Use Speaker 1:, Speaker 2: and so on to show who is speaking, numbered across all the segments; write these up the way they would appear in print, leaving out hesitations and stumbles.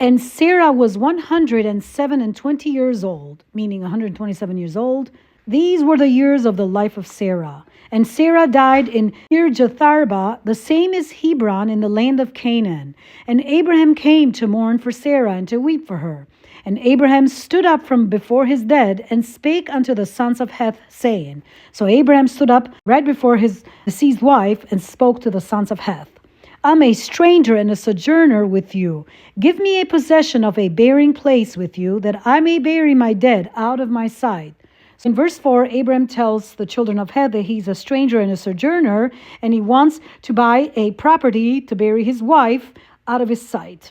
Speaker 1: And Sarah was 127 years old, meaning 127 years old. These were the years of the life of Sarah. And Sarah died in Kirjatharba, the same as Hebron, in the land of Canaan. And Abraham came to mourn for Sarah and to weep for her. And Abraham stood up from before his dead and spake unto the sons of Heth, saying, so Abraham stood up right before his deceased wife and spoke to the sons of Heth. I'm a stranger and a sojourner with you. Give me a possession of a burying place with you, that I may bury my dead out of my sight. So in verse 4, Abraham tells the children of Heth that he's a stranger and a sojourner, and he wants to buy a property to bury his wife out of his sight.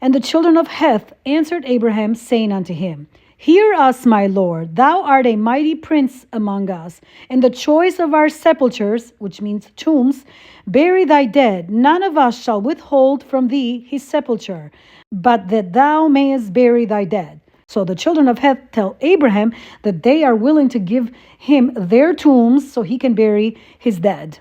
Speaker 1: And the children of Heth answered Abraham, saying unto him, hear us, my Lord, thou art a mighty prince among us. In the choice of our sepulchres, which means tombs, bury thy dead. None of us shall withhold from thee his sepulchre, but that thou mayest bury thy dead. So the children of Heth tell Abraham that they are willing to give him their tombs so he can bury his dead,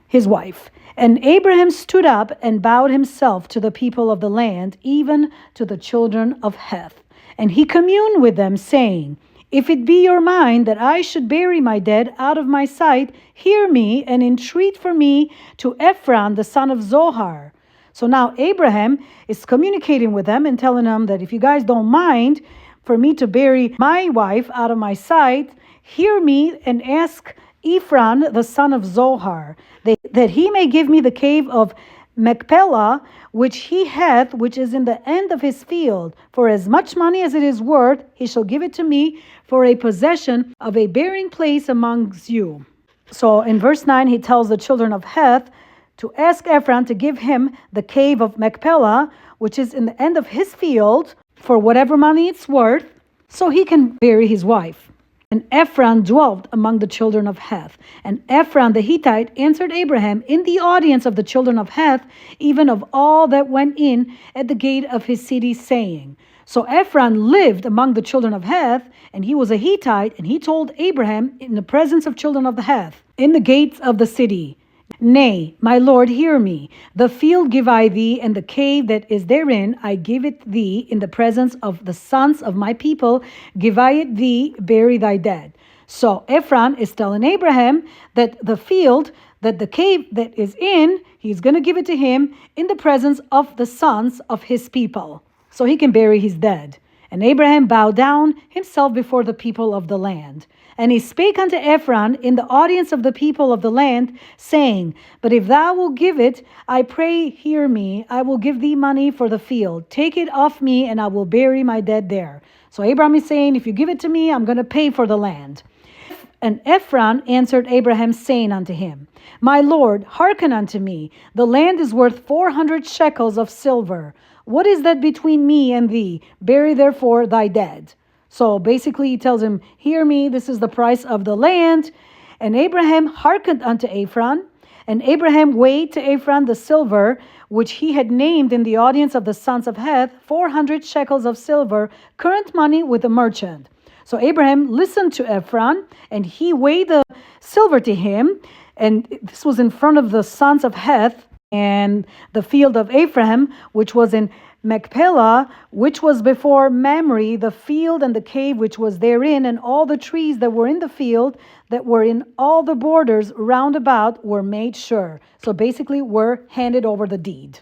Speaker 1: his wife. And Abraham stood up and bowed himself to the people of the land, even to the children of Heth. And he communed with them, saying, if it be your mind that I should bury my dead out of my sight, hear me and entreat for me to Ephron the son of Zohar. So now Abraham is communicating with them and telling them that if you guys don't mind for me to bury my wife out of my sight, hear me and ask Ephron the son of Zohar, that he may give me the cave of Machpelah, which he hath, which is in the end of his field. For as much money as it is worth, he shall give it to me for a possession of a burying place amongst you. So in verse 9, he tells the children of Heth to ask Ephron to give him the cave of Machpelah, which is in the end of his field, for whatever money it's worth, so he can bury his wife. And Ephron dwelt among the children of Heth. And Ephron the Hittite answered Abraham in the audience of the children of Heth, even of all that went in at the gate of his city, saying, so Ephron lived among the children of Heth, and he was a Hittite, and he told Abraham in the presence of children of the Heth, in the gates of the city, nay, my Lord, hear me. The field give I thee, and the cave that is therein I give it thee in the presence of the sons of my people. Give I it thee, bury thy dead. So Ephron is telling Abraham that the field, that the cave that is in, he's going to give it to him in the presence of the sons of his people, so he can bury his dead. And Abraham bowed down himself before the people of the land. And he spake unto Ephron in the audience of the people of the land, saying, but if thou wilt give it, I pray hear me, I will give thee money for the field. Take it off me, and I will bury my dead there. So Abraham is saying, if you give it to me, I'm going to pay for the land. And Ephron answered Abraham, saying unto him, my Lord, hearken unto me. The land is worth 400 shekels of silver. What is that between me and thee? Bury therefore thy dead. So basically he tells him, hear me, this is the price of the land. And Abraham hearkened unto Ephron. And Abraham weighed to Ephron the silver, which he had named in the audience of the sons of Heth, 400 shekels of silver, current money with a merchant. So Abraham listened to Ephron, and he weighed the silver to him. And this was in front of the sons of Heth, and the field of Ephraim, which was in Machpelah, which was before Mamre, the field and the cave which was therein, and all the trees that were in the field, that were in all the borders round about, were made sure. So basically, were handed over the deed.